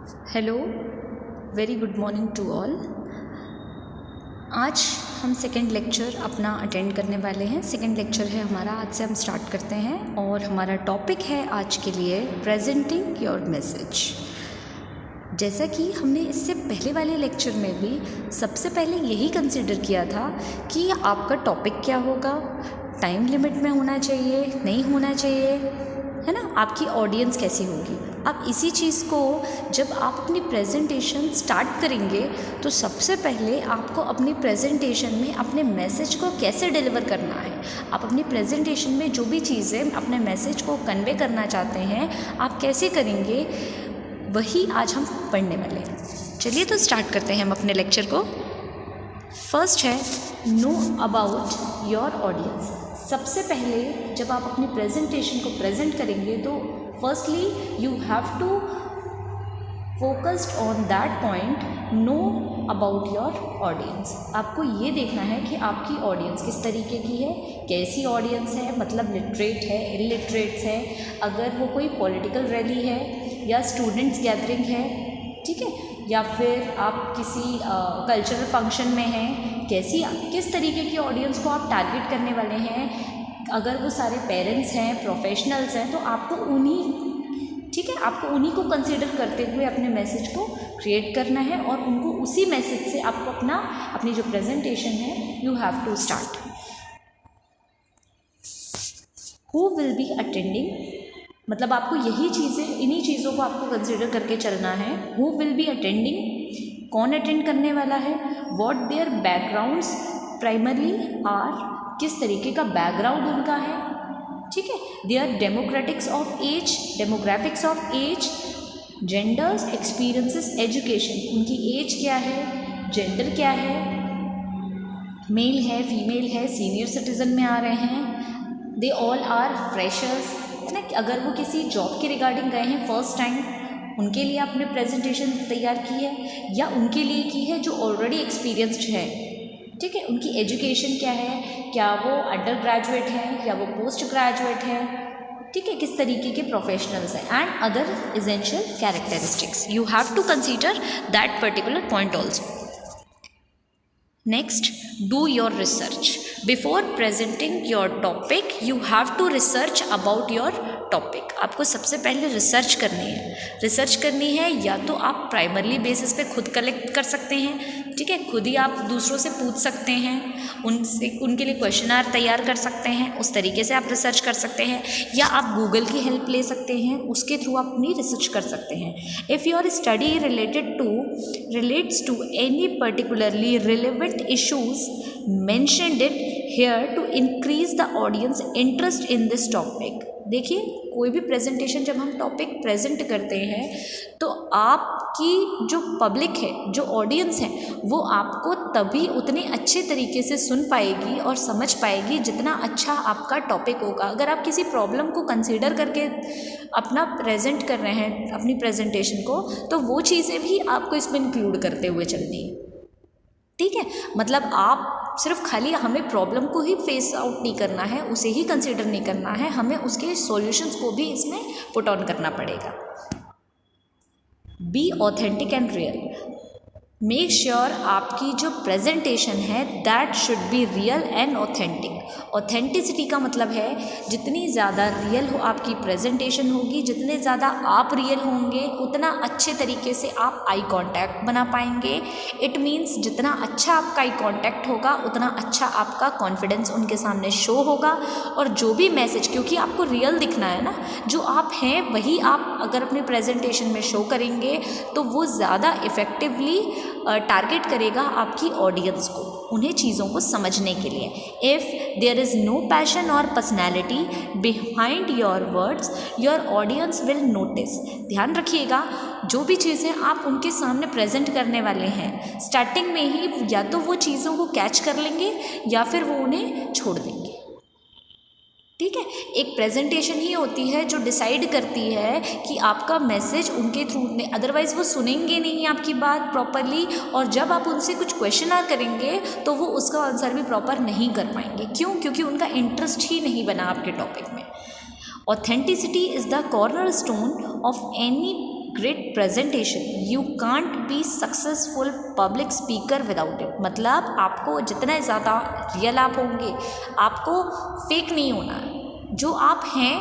Hello, very good morning to all. आज हम second lecture अपना अटेंड करने वाले हैं। सेकेंड लेक्चर है हमारा, आज से हम स्टार्ट करते हैं और हमारा टॉपिक है आज के लिए प्रेजेंटिंग योर मैसेज। जैसा कि हमने इससे पहले वाले लेक्चर में भी सबसे पहले यही कंसिडर किया था कि आपका टॉपिक क्या होगा, टाइम लिमिट में होना चाहिए, नहीं होना चाहिए, है ना, आपकी ऑडियंस कैसी होगी। अब इसी चीज़ को जब आप अपनी प्रेजेंटेशन स्टार्ट करेंगे तो सबसे पहले आपको अपनी प्रेजेंटेशन में अपने मैसेज को कैसे डिलीवर करना है, आप अपनी प्रेजेंटेशन में जो भी चीज़ें अपने मैसेज को कन्वे करना चाहते हैं आप कैसे करेंगे, वही आज हम पढ़ने वाले हैं। चलिए तो स्टार्ट करते हैं हम अपने लेक्चर को। फर्स्ट है नो अबाउट योर ऑडियंस। सबसे पहले जब आप अपनी प्रेजेंटेशन को प्रेजेंट करेंगे तो firstly you have to focused on that point, know about your audience. आपको ये देखना है कि आपकी ऑडियंस किस तरीके की है, कैसी ऑडियंस है, मतलब लिटरेट है, इलिटरेट्स है, अगर वो कोई पॉलिटिकल रैली है या स्टूडेंट्स गैदरिंग है, ठीक है, या फिर आप किसी कल्चरल फंक्शन में हैं, किस तरीके की ऑडियंस को आप टारगेट करने वाले हैं। अगर वो सारे पेरेंट्स हैं, प्रोफेशनल्स हैं, तो आपको आपको उन्हीं को कंसीडर करते हुए अपने मैसेज को क्रिएट करना है और उनको उसी मैसेज से आपको अपनी जो प्रेजेंटेशन है you have to start. Who will be attending, मतलब आपको यही चीज़ें, इन्हीं चीज़ों को आपको कंसिडर करके चलना है। हु विल बी अटेंडिंग, कौन अटेंड करने वाला है, what their backgrounds primarily are, किस तरीके का बैकग्राउंड उनका है, ठीक है, their demographics of age, genders, experiences, education, उनकी एज क्या है, जेंडर क्या है, मेल है, फीमेल है, सीनियर सिटीजन में आ रहे हैं, दे ऑल आर फ्रेशर्स, है ना, अगर वो किसी जॉब के रिगार्डिंग गए हैं फर्स्ट टाइम, उनके लिए आपने प्रेजेंटेशन तैयार की है या उनके लिए की है जो ऑलरेडी एक्सपीरियंस्ड है, ठीक है, उनकी एजुकेशन क्या है, क्या वो अंडर ग्रेजुएट है या वो पोस्ट ग्रेजुएट है, ठीक है, किस तरीके के प्रोफेशनल्स हैं, and other essential characteristics. You have to consider that particular point also. Next, do your research. Before presenting your topic you have to research about your topic. आपको सबसे पहले रिसर्च करनी है या तो आप प्राइमरली बेसिस पे खुद कलेक्ट कर सकते हैं, ठीक है, खुद ही आप दूसरों से पूछ सकते हैं, उनके लिए क्वेश्चनर तैयार कर सकते हैं, उस तरीके से आप रिसर्च कर सकते हैं, या आप गूगल की हेल्प ले सकते हैं, उसके थ्रू आप अपनी रिसर्च कर सकते हैं। If your study relates to any particularly relevant issues mentioned it here to increase the audience interest in this topic। देखिए, कोई भी प्रेजेंटेशन जब हम टॉपिक प्रेजेंट करते हैं तो आपकी जो पब्लिक है, जो ऑडियंस है, वो आपको तभी उतने अच्छे तरीके से सुन पाएगी और समझ पाएगी जितना अच्छा आपका टॉपिक होगा। अगर आप किसी प्रॉब्लम को कंसीडर करके अपना प्रेजेंट कर रहे हैं अपनी प्रेजेंटेशन को, तो वो चीज़ें भी आपको इसमें इंक्लूड करते हुए चलनी है, ठीक है, मतलब आप सिर्फ खाली हमें प्रॉब्लम को ही फेस आउट नहीं करना है, उसे ही कंसीडर नहीं करना है, हमें उसके सॉल्यूशंस को भी इसमें पुट ऑन करना पड़ेगा। Be authentic and real. Make sure आपकी जो प्रेजेंटेशन है that should be real and authentic. Authenticity का मतलब है जितनी ज़्यादा रियल हो आपकी प्रेजेंटेशन होगी, जितने ज़्यादा आप रियल होंगे उतना अच्छे तरीके से आप आई कांटेक्ट बना पाएंगे। इट मीन्स जितना अच्छा आपका आई कांटेक्ट होगा उतना अच्छा आपका कॉन्फिडेंस उनके सामने शो होगा, और जो भी मैसेज, क्योंकि आपको रियल दिखना है ना, जो आप हैं वही आप अगर अपने प्रेजेंटेशन में शो करेंगे तो वो ज़्यादा इफ़ेक्टिवली टारगेट करेगा आपकी ऑडियंस को, उन्हें चीज़ों को समझने के लिए। If there is no passion और personality behind your words your audience will notice. ध्यान रखिएगा, जो भी चीज़ें आप उनके सामने प्रेजेंट करने वाले हैं स्टार्टिंग में ही या तो वो चीज़ों को कैच कर लेंगे या फिर वो उन्हें छोड़ देंगे, ठीक है। एक प्रेजेंटेशन ही होती है जो डिसाइड करती है कि आपका मैसेज उनके थ्रू, अदरवाइज़ वो सुनेंगे नहीं आपकी बात प्रॉपरली, और जब आप उनसे कुछ क्वेश्चन करेंगे तो वो उसका आंसर भी प्रॉपर नहीं कर पाएंगे। क्यों? क्योंकि उनका इंटरेस्ट ही नहीं बना आपके टॉपिक में। Authenticity is the corner stone of any great presentation, you can't be successful public speaker without it. मतलब आपको जितना ज़्यादा रियल आप होंगे, आपको फेक नहीं होना है, जो आप हैं,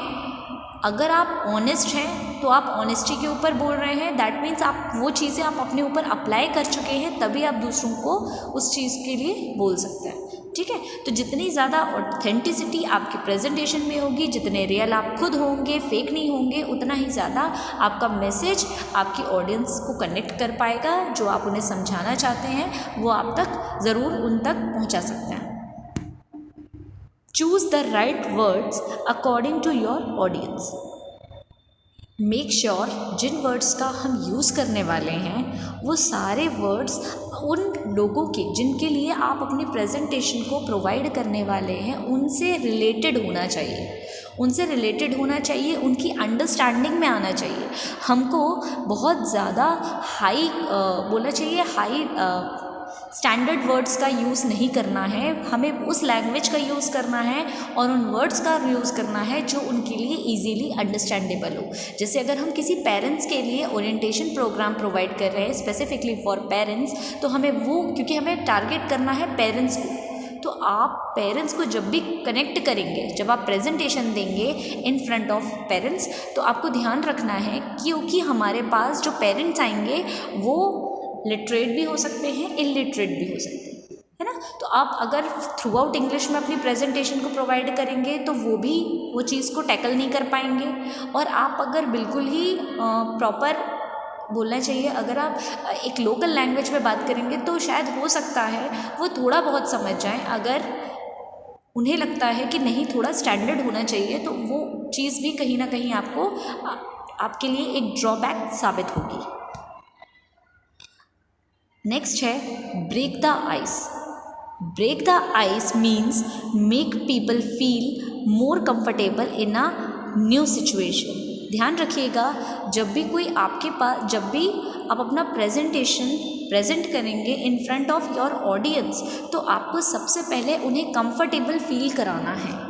अगर आप ऑनेस्ट हैं तो आप ऑनेस्टी के ऊपर बोल रहे हैं, दैट मीन्स आप वो चीज़ें आप अपने ऊपर अप्लाई कर चुके हैं, तभी आप दूसरों को उस चीज़ के लिए बोल सकते हैं, ठीक है। तो जितनी ज़्यादा ऑथेंटिसिटी आपकी प्रेजेंटेशन में होगी, जितने रियल आप खुद होंगे, फेक नहीं होंगे, उतना ही ज़्यादा आपका मैसेज आपकी ऑडियंस को कनेक्ट कर पाएगा, जो आप उन्हें समझाना चाहते हैं वो आप तक ज़रूर उन तक पहुंचा सकते हैं। Choose the right words according to your audience. Make sure जिन वर्ड्स का हम यूज़ करने वाले हैं वो सारे वर्ड्स उन लोगों के जिनके लिए आप अपनी प्रेजेंटेशन को प्रोवाइड करने वाले हैं उनसे रिलेटेड होना चाहिए, उनसे रिलेटेड होना चाहिए, उनकी अंडरस्टैंडिंग में आना चाहिए। हमको बहुत ज़्यादा हाई बोलना चाहिए, हाई स्टैंडर्ड वर्ड्स का यूज़ नहीं करना है, हमें उस लैंग्वेज का यूज़ करना है और उन वर्ड्स का यूज़ करना है जो उनके लिए इजीली अंडरस्टैंडेबल हो। जैसे अगर हम किसी पेरेंट्स के लिए ओरिएंटेशन प्रोग्राम प्रोवाइड कर रहे हैं स्पेसिफिकली फॉर पेरेंट्स, तो हमें वो, क्योंकि हमें टारगेट करना है पेरेंट्स को, तो आप पेरेंट्स को जब भी कनेक्ट करेंगे, जब आप प्रेजेंटेशन देंगे इन फ्रंट ऑफ पेरेंट्स, तो आपको ध्यान रखना है क्योंकि हमारे पास जो पेरेंट्स आएंगे वो लिटरेट भी हो सकते हैं, इलिटरेट भी हो सकते हैं, है ना। तो आप अगर थ्रू आउट इंग्लिश में अपनी प्रेजेंटेशन को प्रोवाइड करेंगे तो वो भी वो चीज़ को टैकल नहीं कर पाएंगे, और आप अगर बिल्कुल ही प्रॉपर बोलना चाहिए, अगर आप एक लोकल लैंग्वेज में बात करेंगे तो शायद हो सकता है वो थोड़ा बहुत समझ जाएं। अगर उन्हें लगता है कि नहीं थोड़ा स्टैंडर्ड होना चाहिए, तो वो चीज़ भी कहीं ना कहीं आपको आपके लिए एक ड्रॉबैक साबित होगी। नेक्स्ट है break the ice. Break the ice means make people feel more comfortable in a new situation. ध्यान रखिएगा, जब भी कोई आपके पास, जब भी आप अपना प्रेजेंटेशन प्रेजेंट करेंगे in front of your audience, तो आपको सबसे पहले उन्हें कंफर्टेबल फील कराना है,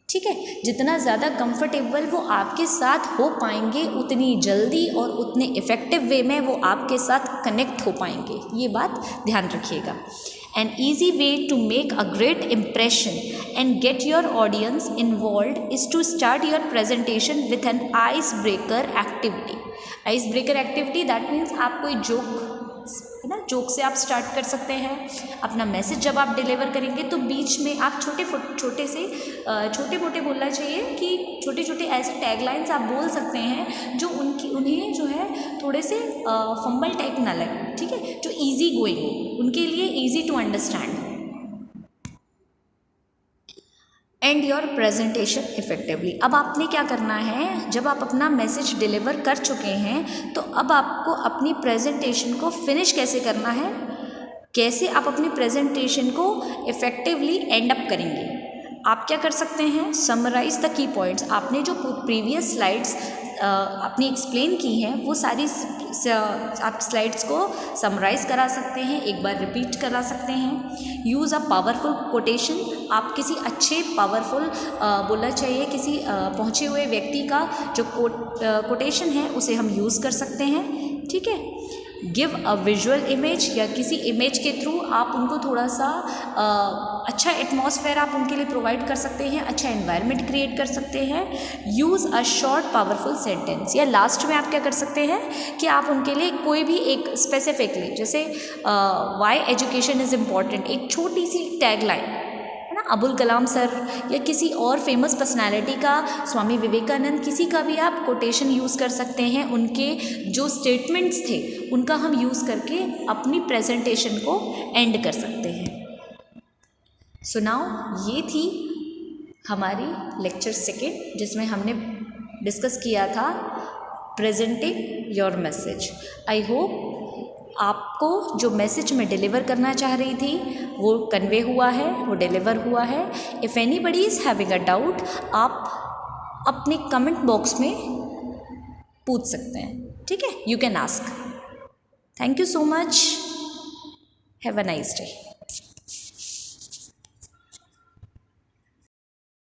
ठीक है। जितना ज़्यादा कंफर्टेबल वो आपके साथ हो पाएंगे, उतनी जल्दी और उतने इफ़ेक्टिव वे में वो आपके साथ कनेक्ट हो पाएंगे, ये बात ध्यान रखिएगा। An easy way to make a great impression and get your audience involved is to start your presentation with an icebreaker activity. Icebreaker activity that means आप कोई जोक, है ना, जोक से आप स्टार्ट कर सकते हैं अपना मैसेज। जब आप डिलीवर करेंगे तो बीच में आप छोटे मोटे बोलना चाहिए कि छोटे छोटे ऐसे टैगलाइंस आप बोल सकते हैं जो उन्हें जो है थोड़े से फंबल टाइप ना लगे, ठीक है, जो इजी गोइंग हो, उनके लिए easy to understand. And your presentation effectively. अब आपने क्या करना है, जब आप अपना मैसेज डिलीवर कर चुके हैं तो अब आपको अपनी प्रेजेंटेशन को फिनिश कैसे करना है, कैसे आप अपनी प्रेजेंटेशन को इफेक्टिवली एंड अप करेंगे। आप क्या कर सकते हैं, समराइज द की पॉइंट्स। आपने जो प्रीवियस स्लाइड्स अपनी एक्सप्लेन की हैं वो सारी आप स्लाइड्स को समराइज़ करा सकते हैं, एक बार रिपीट करा सकते हैं। Use a powerful quotation. आप किसी अच्छे पावरफुल बोलना चाहिए किसी पहुँचे हुए व्यक्ति का जो कोटेशन है उसे हम यूज़ कर सकते हैं, ठीक है। गिव अ विजुअल इमेज, या किसी इमेज के थ्रू आप उनको थोड़ा सा अच्छा एटमॉस्फेयर आप उनके लिए प्रोवाइड कर सकते हैं, अच्छा एनवायरनमेंट क्रिएट कर सकते हैं। Use a short powerful sentence, या लास्ट में आप क्या कर सकते हैं कि आप उनके लिए कोई भी एक स्पेसिफिकली, जैसे वाई एजुकेशन इज़ इम्पॉर्टेंट, एक छोटी सी टैगलाइन, है ना, अबुल कलाम सर या किसी और फेमस पर्सनालिटी का, स्वामी विवेकानंद, किसी का भी आप कोटेशन यूज़ कर सकते हैं। उनके जो स्टेटमेंट्स थे उनका हम यूज़ करके अपनी प्रेजेंटेशन को एंड कर सकते हैं। सो नाउ ये थी हमारी लेक्चर सेकेंड, जिसमें हमने डिस्कस किया था presenting your message. I hope आपको जो मैसेज मैं डिलीवर करना चाह रही थी वो कन्वे हुआ है, वो डिलीवर हुआ है। If anybody is having a doubt, आप अपने कमेंट बॉक्स में पूछ सकते हैं, ठीक है, you can ask. Thank you so much, have a nice day.